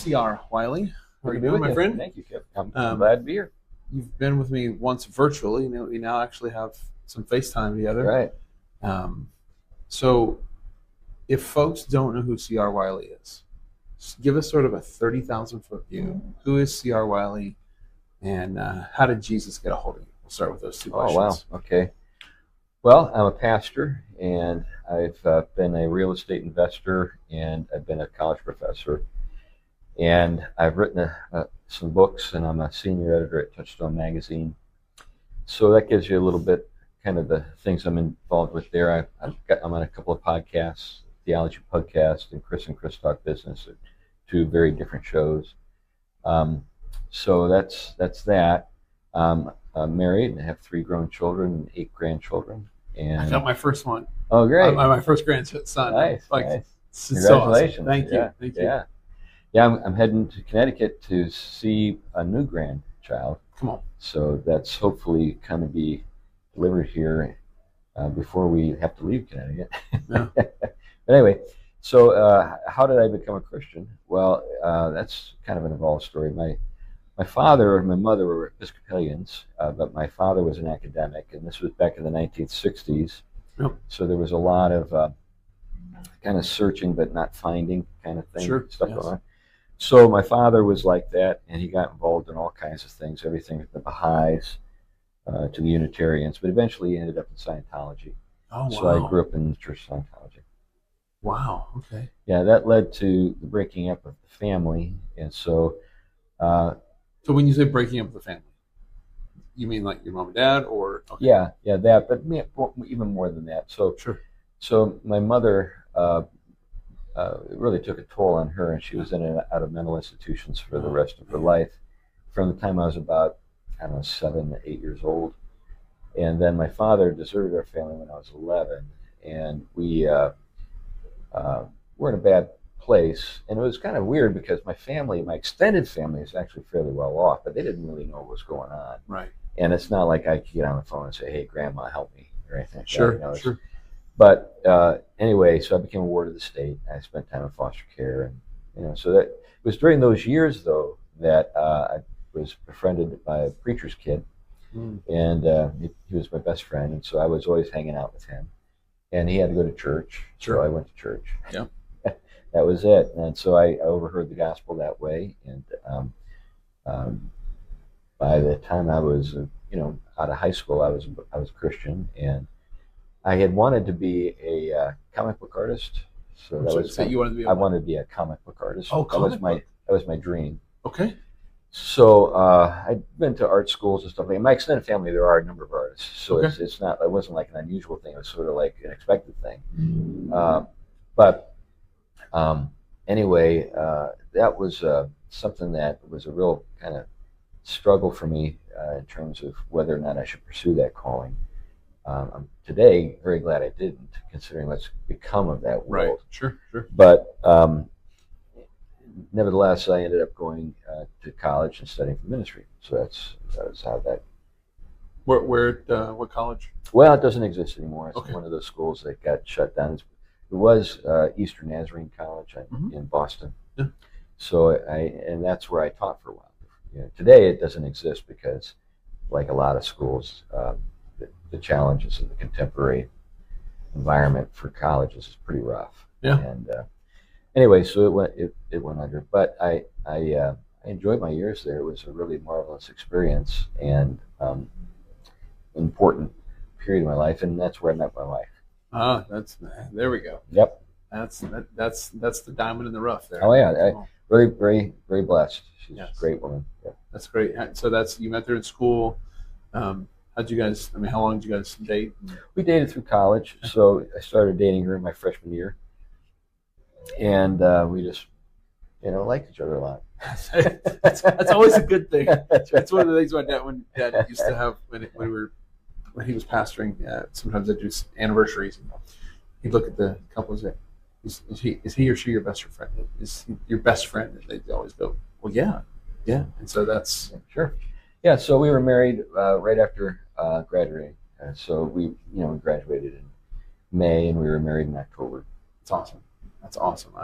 CR Wiley. How are you Good to be doing, with my you. friend? Thank you, Kip. I'm glad to be here. You've been with me once virtually. We now actually have some FaceTime together. Right. So, if folks don't know who CR Wiley is, just give us sort of a 30,000-foot view. Who is CR Wiley, and how did Jesus get a hold of you? We'll start with those two questions. Oh, wow. Okay. Well, I'm a pastor, and I've been a real estate investor, and I've been a college professor. And I've written some books, and I'm a senior editor at Touchstone Magazine. So that gives you a little bit, kind of the things I'm involved with there. I'm on a couple of podcasts, Theology Podcast and Chris Talk Business, two very different shows. So that's that. I'm married and I have 3 grown children and 8 grandchildren. And I got my first one. Oh, great! My first grandson. Nice. It's Congratulations! so awesome. Thank you. Yeah. I'm heading to Connecticut to see a new grandchild. Come on. So that's hopefully going to be delivered here before we have to leave Connecticut. Yeah. But anyway, so how did I become a Christian? Well, that's kind of an involved story. My father and my mother were Episcopalians, but my father was an academic, and this was back in the 1960s. Yep. So there was a lot of kind of searching but not finding kind of thing. Stuff going on. So my father was like that, and he got involved in all kinds of things, everything from the Baha'is to the Unitarians, but eventually he ended up in Scientology. Oh, wow. So I grew up in Church Scientology. Wow, okay. Yeah, that led to the breaking up of the family, and so... So when you say breaking up the family, you mean like your mom and dad, or... Okay. Yeah, that, but even more than that. So, sure. So my mother... it really took a toll on her, and she was in and out of mental institutions for the rest of her life from the time I was about, 7 to 8 years old. And then my father deserted our family when I was 11, and we were in a bad place. And it was kind of weird because my extended family is actually fairly well off, but they didn't really know what was going on. Right. And it's not like I could get on the phone and say, "Hey, Grandma, help me," or anything like sure, that. Sure. But anyway, so I became a ward of the state. I spent time in foster care, and so that it was during those years, though, that I was befriended by a preacher's kid, and he was my best friend, and so I was always hanging out with him. And he had to go to church, so I went to church. Yeah, that was it. And so I overheard the gospel that way, and by the time I was, out of high school, I was a Christian, and I had wanted to be a comic book artist, so that was you wanted to be. I wanted to be a comic book artist. Oh, that was my dream. Okay. So I'd been to art schools and stuff. In my extended family, there are a number of artists, so it's not. It wasn't like an unusual thing. It was sort of like an expected thing. But anyway, that was something that was a real kind of struggle for me in terms of whether or not I should pursue that calling. I'm today very glad I didn't, considering what's become of that world. Right, sure. But nevertheless, I ended up going to college and studying for ministry. So that's how that. What college? Well, it doesn't exist anymore. It's Okay. one of those schools that got shut down. It was Eastern Nazarene College in Boston. Yeah. So and that's where I taught for a while. Today it doesn't exist because, like a lot of schools, the challenges of the contemporary environment for colleges is pretty rough. Yeah. And anyway, so it went under. But I enjoyed my years there. It was a really marvelous experience and important period of my life, and that's where I met my wife. There we go. Yep. That's the diamond in the rough there. Oh yeah, really very very blessed. She's Yes. a great woman. Yeah. That's great. So you met there in school. How'd you guys? How long did you guys date? We dated through college, so I started dating her in my freshman year, and we just, liked each other a lot. That's always a good thing. That's right. That's one of the things my dad used to have when he was pastoring. Sometimes I'd do anniversaries. He'd look at the couple and say, "Is he or she your best friend? Is he your best friend?" And they'd always go, "Well, yeah." And so that's sure. Yeah, so we were married right after graduating. So we graduated in May, and we were married in October. That's awesome. That's awesome.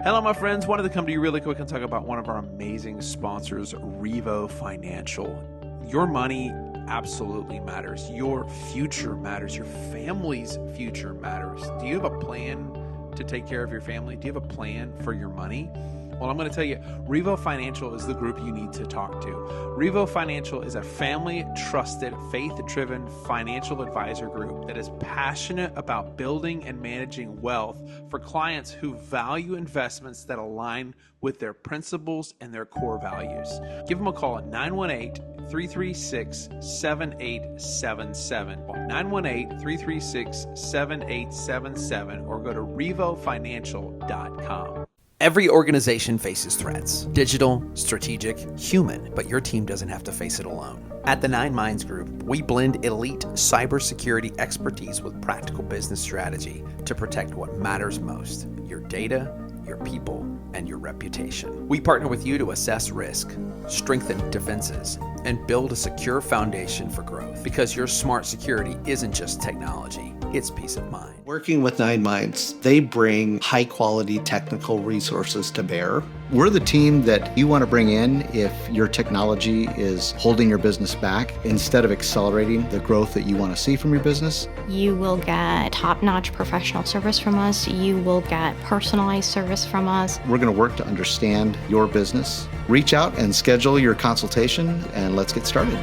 Hello, my friends. Wanted to come to you really quick and talk about one of our amazing sponsors, Revo Financial. Your money absolutely matters. Your future matters. Your family's future matters. Do you have a plan to take care of your family? Do you have a plan for your money? Well, I'm going to tell you, Revo Financial is the group you need to talk to. Revo Financial is a family-trusted, faith-driven financial advisor group that is passionate about building and managing wealth for clients who value investments that align with their principles and their core values. Give them a call at 918-336-7877. 918-336-7877 or go to revofinancial.com. Every organization faces threats, digital, strategic, human, but your team doesn't have to face it alone. At the Nine Minds Group, we blend elite cybersecurity expertise with practical business strategy to protect what matters most: your data, your people, and your reputation. We partner with you to assess risk, strengthen defenses, and build a secure foundation for growth, because your smart security isn't just technology, it's peace of mind. Working with Nine Minds, they bring high quality technical resources to bear. We're the team that you want to bring in if your technology is holding your business back instead of accelerating the growth that you want to see from your business. You will get top-notch professional service from us. You will get personalized service from us. We're going to work to understand your business. Reach out and schedule your consultation, and let's get started.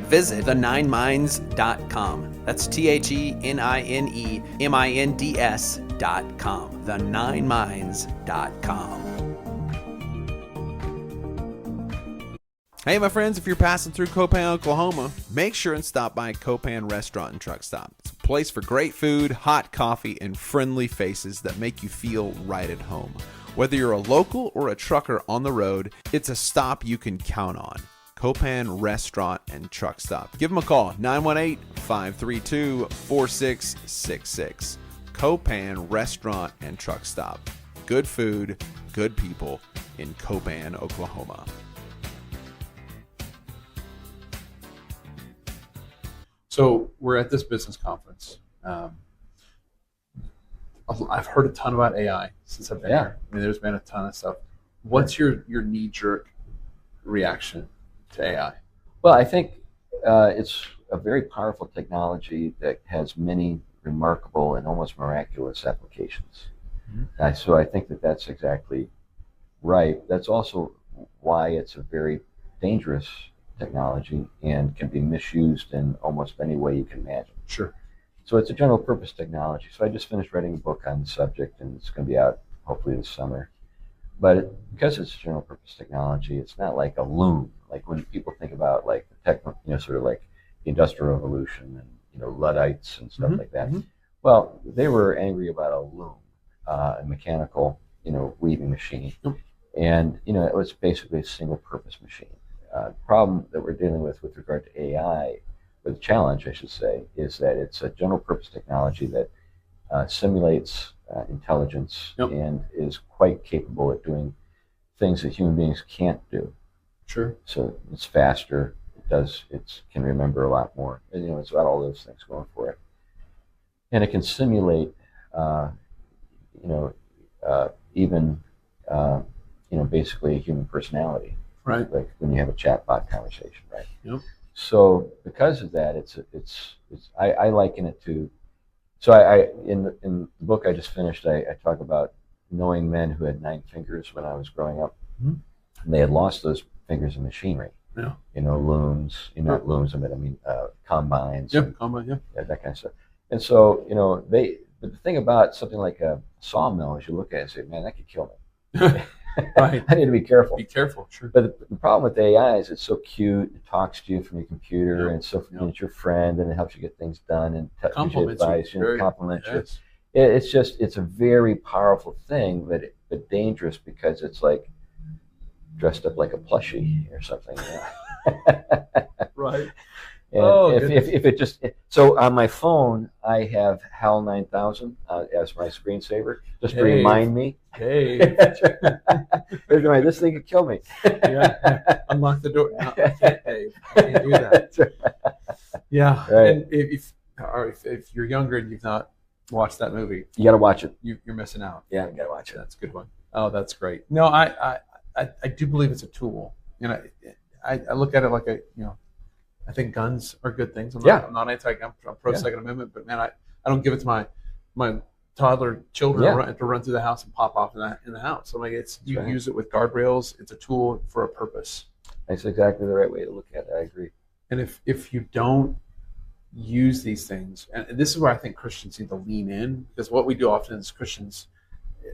Visit the9minds.com. That's THENINEMINDS.com. The9minds.com. Hey, my friends, if you're passing through Copan, Oklahoma, make sure and stop by Copan Restaurant and Truck Stop. It's a place for great food, hot coffee, and friendly faces that make you feel right at home. Whether you're a local or a trucker on the road, it's a stop you can count on. Copan Restaurant and Truck Stop. Give them a call, 918-532-4666. Copan Restaurant and Truck Stop. Good food, good people in Copan, Oklahoma. So we're at this business conference. I've heard a ton about AI since I've been here. I mean, there's been a ton of stuff. What's your knee-jerk reaction to AI? Well, I think it's a very powerful technology that has many remarkable and almost miraculous applications. Mm-hmm. So I think that that's exactly right. That's also why it's a very dangerous technology and can be misused in almost any way you can imagine. Sure. So it's a general purpose technology. So I just finished writing a book on the subject, and it's going to be out hopefully this summer. But because it's general purpose technology, it's not like a loom. Like when people think about like the tech, sort of like the Industrial Revolution and Luddites and stuff like that. Mm-hmm. Well, they were angry about a loom, a mechanical, weaving machine, and it was basically a single purpose machine. The problem that we're dealing with regard to AI, or the challenge, I should say, is that it's a general purpose technology that simulates intelligence and is quite capable at doing things that human beings can't do. Sure. So it's faster. It can remember a lot more. And, it's got all those things going for it. And it can simulate, even, basically a human personality. Right. Like when you have a chatbot conversation, right? Yep. So because of that, I liken it to. So I in the book I just finished, I talk about knowing men who had 9 fingers when I was growing up. Mm-hmm. And they had lost those fingers in machinery. Yeah. Looms. Not looms. I mean, combines. Yep. Combine. Yeah. That kind of stuff. And so But the thing about something like a sawmill is you look at it and say, man, that could kill me. Right. I need to be careful. Be careful, sure. But the problem with AI is it's so cute. It talks to you from your computer, and and it's your gives and it helps you get things done and gives you advice and compliments you. It's a very powerful thing, but dangerous because it's like dressed up like a plushie or something. Right. And if it just so on my phone I have HAL 9000 as my screensaver just to remind me. Hey, this thing could kill me. Yeah, unlock the door. No, I can't do that. Right. Yeah, right. And if you're younger and you've not watch that movie, You got to watch it. you're missing out. Yeah, you got to watch it. That's a good one. Oh, that's great. No, I do believe it's a tool. I look at it like I think guns are good things. I'm not anti-gun. I'm pro Second Amendment, but man, I don't give it to my toddler children to run through the house and pop off in the house. So you use it with guardrails. It's a tool for a purpose. That's exactly the right way to look at it. I agree. And if you don't use these things, and this is where I think Christians need to lean in, because what we do often as Christians,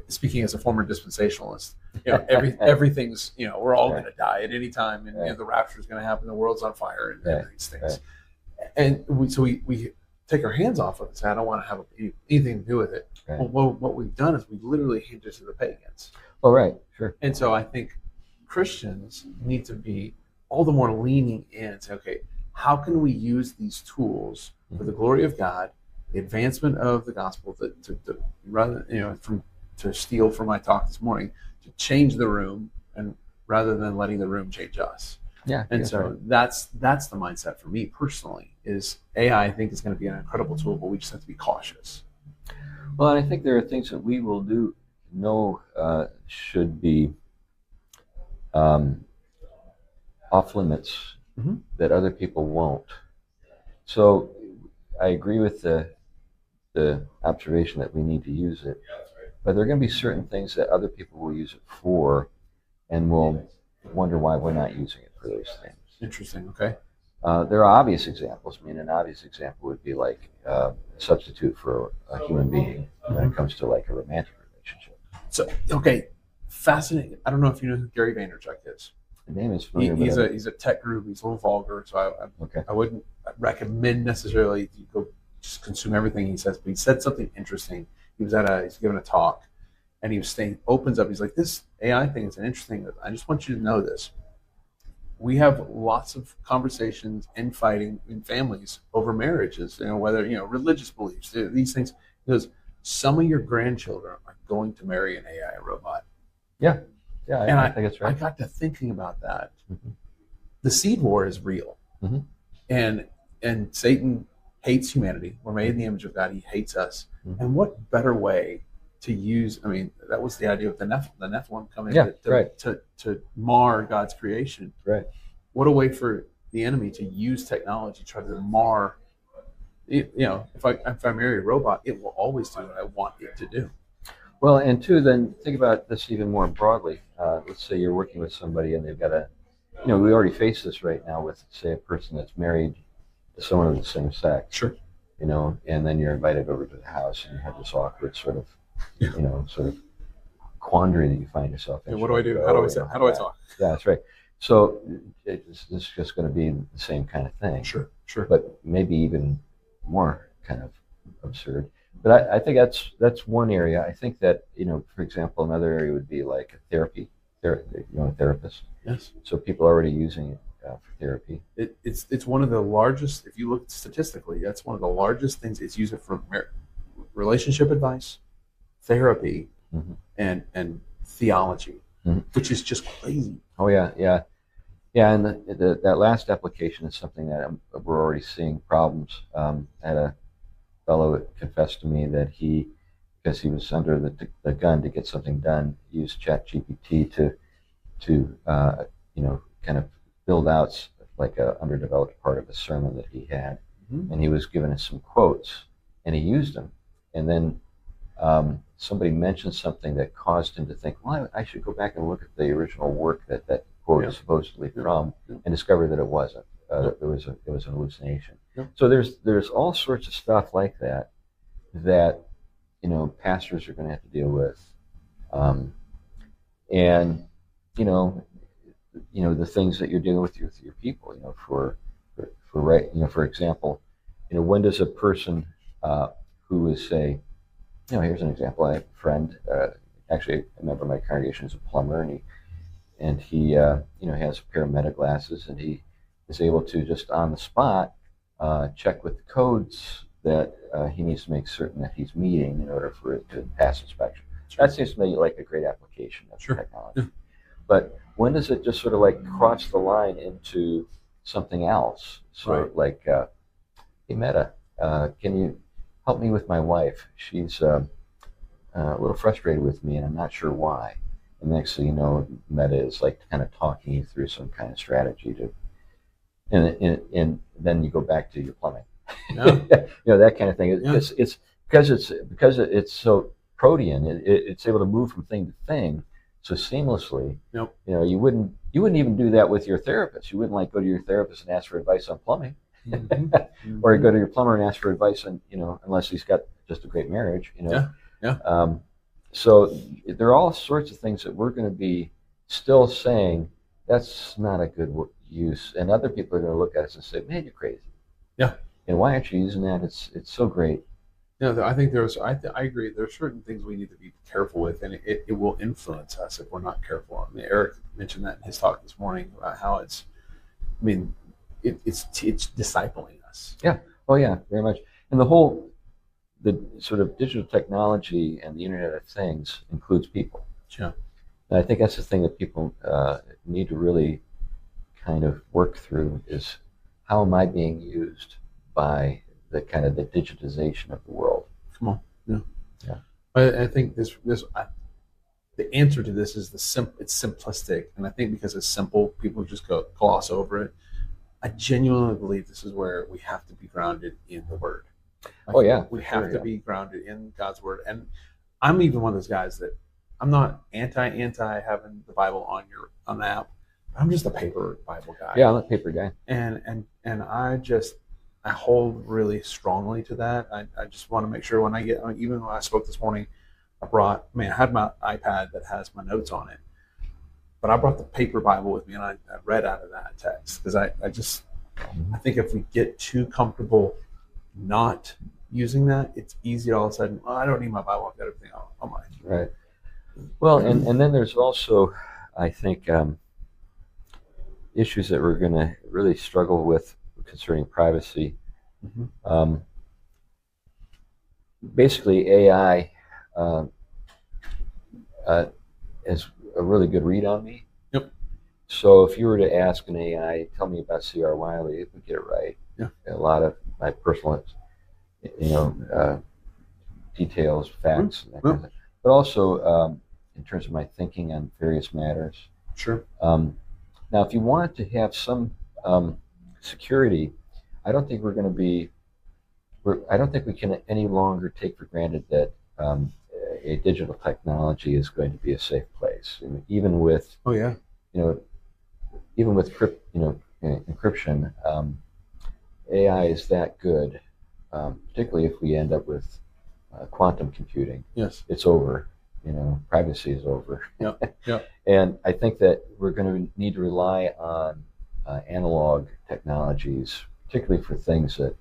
speaking as a former dispensationalist, everything's, we're all going to die at any time, and the rapture is going to happen, the world's on fire, and these things. And we take our hands off of it and say, I don't want to have anything to do with it. Well, what we've done is we literally hand it to the pagans. Oh, right, sure. And so I think Christians need to be all the more leaning in and say, okay, how can we use these tools for the glory of God, the advancement of the gospel, to steal from my talk this morning, to change the room, and rather than letting the room change us. Yeah. And so that's the mindset for me personally. Is AI, I think, is going to be an incredible tool, but we just have to be cautious. Well, and I think there are things that we will do should be off limits that other people won't. So I agree with the observation that we need to use it, but there are going to be certain things that other people will use it for, and we'll wonder why we're not using it for those things. Interesting. Okay. There are obvious examples. I mean, an obvious example would be like a substitute for a human being when it comes to like a romantic relationship. So, okay, fascinating. I don't know if you know who Gary Vaynerchuk is. The name is familiar. He's a tech guru. He's a little vulgar, so I wouldn't recommend necessarily you go just consume everything he says. But he said something interesting. He's giving a talk, and opens up. He's like, this AI thing is interesting. I just want you to know this. We have lots of conversations and fighting in families over marriages, whether, religious beliefs, these things. He goes, some of your grandchildren are going to marry an AI robot. Yeah. Yeah, I think that's right. I got to thinking about that. Mm-hmm. The seed war is real. Mm-hmm. And Satan hates humanity. We're made in the image of God. He hates us. Mm-hmm. And what better way to use, that was the idea of the Nephilim coming to mar God's creation. Right. What a way for the enemy to use technology to try to mar. If I marry a robot, it will always do what I want it to do. Well, and two, then think about this even more broadly. Let's say you're working with somebody and they've got we already face this right now with, say, a person that's married to someone of the same sex. Sure. And then you're invited over to the house and you have this awkward sort of, sort of quandary that you find yourself in. What do I do? How do I talk? Yeah, that's right. So it's just going to be the same kind of thing. Sure. But maybe even more kind of absurd. But I think that's one area. I think that, for example, another area would be like a therapist. Yes. So people are already using it for therapy. It's one of the largest, if you look statistically, that's one of the largest things. It's used for relationship advice, therapy, and theology, which is just crazy. Oh, yeah. And that last application is something that we're already seeing problems. I had a fellow confessed to me that because he was under the gun to get something done, used ChatGPT to kind of build out like a underdeveloped part of a sermon that he had, and he was given us some quotes, and he used them, and then somebody mentioned something that caused him to think, well, I should go back and look at the original work that quote is supposedly from, and discover that it wasn't. It was an hallucination. Yep. So there's all sorts of stuff like that pastors are going to have to deal with, and the things that you're dealing with your people. For example, when does a person who is, say, here's an example. I have a friend, actually a member of my congregation is a plumber, and he has a pair of meta glasses, and he is able to just on the spot check with the codes that he needs to make certain that he's meeting in order for it to pass inspection. Sure. That seems to me like a great application of technology. Yeah. But when does it just sort of like cross the line into something else? So like, hey Meta, can help me with my wife. She's a little frustrated with me, and I'm not sure why. And next thing you know, Meta is like kind of talking you through some kind of strategy to, and then you go back to your plumbing. Yeah. That kind of thing. Yeah. It's because it's so protean. It's able to move from thing to thing so seamlessly. Yep. You wouldn't even do that with your therapist. You wouldn't like go to your therapist and ask for advice on plumbing, or go to your plumber and ask for advice on unless he's got just a great marriage. Yeah. Yeah. So there are all sorts of things that we're going to be still saying that's not a good use, and other people are going to look at us and say, "Man, you're crazy." Yeah. And why aren't you using that? It's so great. I think I agree. There are certain things we need to be careful with, and it will influence us if we're not careful. I mean, Eric mentioned that in his talk this morning about how it's discipling us. Yeah. Oh yeah, very much. And the sort of digital technology and the Internet of Things includes people. Sure. And I think that's the thing that people need to really kind of work through is how am I being used by the kind of the digitization of the world. Come on. Yeah. Yeah. I think the answer to this is it's simplistic. And I think because it's simple, people just gloss over it. I genuinely believe this is where we have to be grounded in the Word. We have to be grounded in God's Word. And I'm even one of those guys that I'm not anti having the Bible on the app. I'm just a paper Bible guy. Yeah, I'm a paper guy. And I hold really strongly to that. I just want to make sure even when I spoke this morning, I had my iPad that has my notes on it, but I brought the paper Bible with me and I read out of that text because I think if we get too comfortable not using that, it's easy all of a sudden, I don't need my Bible, I've got everything on mine. Right. Well, and then there's also, I think, issues that we're going to really struggle with concerning privacy. Mm-hmm. Basically, AI has a really good read on me. Yep. So if you were to ask an AI, tell me about CR Wiley, it would get it right. Yeah. A lot of my personal, details, facts, and that kind of thing. But also in terms of my thinking on various matters. Sure. Now, if you want to have some security, I don't think I don't think we can any longer take for granted that a digital technology is going to be a safe place. And even with encryption, AI is that good, particularly if we end up with quantum computing. Yes, it's over. Privacy is over. Yeah. And I think that we're going to need to rely on analog technologies, particularly for things that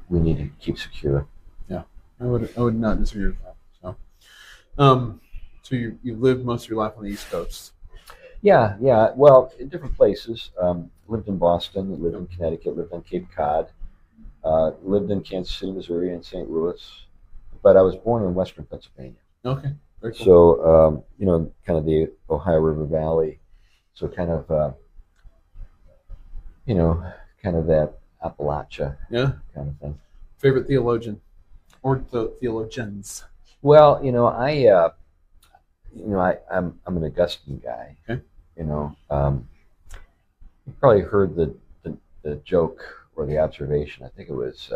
we need to keep secure. Yeah, I would not disagree with that. So you've lived most of your life on the East Coast. Yeah. Well, in different places. Lived in Boston, lived in Connecticut, lived on Cape Cod, lived in Kansas City, Missouri, and St. Louis. But I was born in Western Pennsylvania. Okay. Very cool. So, kind of the Ohio River Valley. So kind of, kind of that Appalachia kind of thing. Favorite theologian or theologians? Well, I'm an Augustine guy. Okay. You probably heard the joke or the observation. I think it was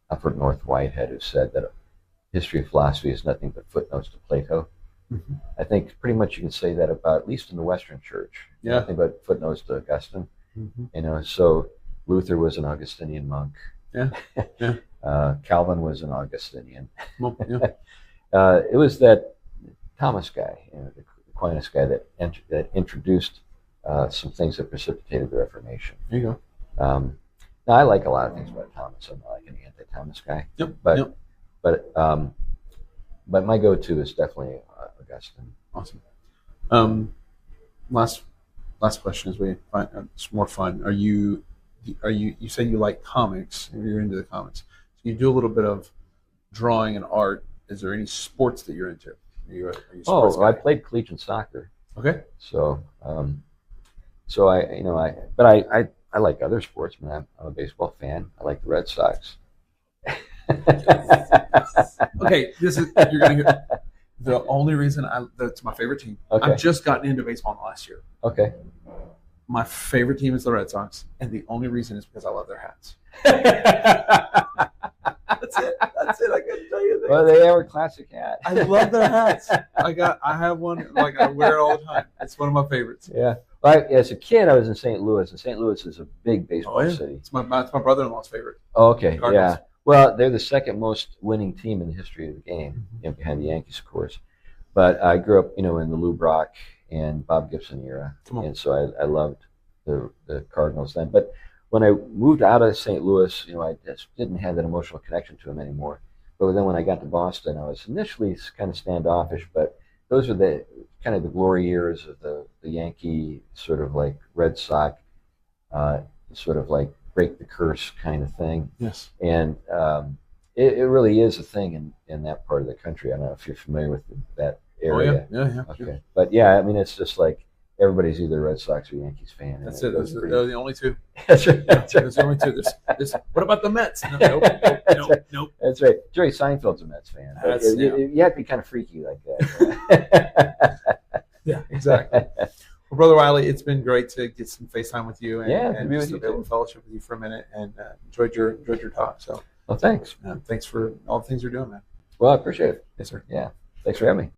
Alfred North Whitehead who said that history of philosophy is nothing but footnotes to Plato. Mm-hmm. I think pretty much you can say that about, at least in the Western Church. Yeah. Nothing but footnotes to Augustine. Mm-hmm. So Luther was an Augustinian monk. Yeah. Calvin was an Augustinian. Well, yeah. It was that Thomas guy, the Aquinas guy, that introduced some things that precipitated the Reformation. There you go. Now I like a lot of things about Thomas. I'm not like an anti-Thomas guy. Yep. But my go-to is definitely Augustine. Awesome. Last question as we find it's more fun. You say you like comics and you're into the comics. So you do a little bit of drawing and art. Is there any sports that you're into? Are you a sports guy? I played collegiate soccer. Okay. So I like other sports. I mean, I'm a baseball fan. I like the Red Sox. Okay, this is you're gonna hear the only reason that's my favorite team. Okay. I've just gotten into baseball in the last year. Okay. My favorite team is the Red Sox, and the only reason is because I love their hats. That's it. That's it. I couldn't tell you that. Well, they have a classic hat. I love their hats. I have one. Like I wear it all the time. It's one of my favorites. Yeah. Well, as a kid, I was in St. Louis, and St. Louis is a big baseball city. It's my brother-in-law's favorite. Oh, okay. Cardinals. Yeah. Well, they're the second most winning team in the history of the game, behind the Yankees, of course. But I grew up, in the Lou Brock and Bob Gibson era, and so I loved the Cardinals then. But when I moved out of St. Louis, I just didn't have that emotional connection to them anymore. But then when I got to Boston, I was initially kind of standoffish, but those are the kind of the glory years of the Yankee sort of like Red Sox, sort of like break the curse kind of thing. Yes. And it really is a thing in that part of the country. I don't know if you're familiar with that area. Oh, yeah. Okay. Sure. But yeah, I mean, it's just like everybody's either a Red Sox or Yankees fan. That's it. Those are the only two. That's right. That's right. There's only two. What about the Mets? No, nope. That's right. Jerry Seinfeld's a Mets fan. You have to be kind of freaky like that. Yeah, exactly. Well, Brother Wiley, it's been great to get some FaceTime with you and be just with to be able to fellowship with you for a minute, and enjoyed your talk. So, well, thanks. Thanks for all the things you're doing, man. Well, I appreciate it. Yes, sir. Yeah. Thanks for having me.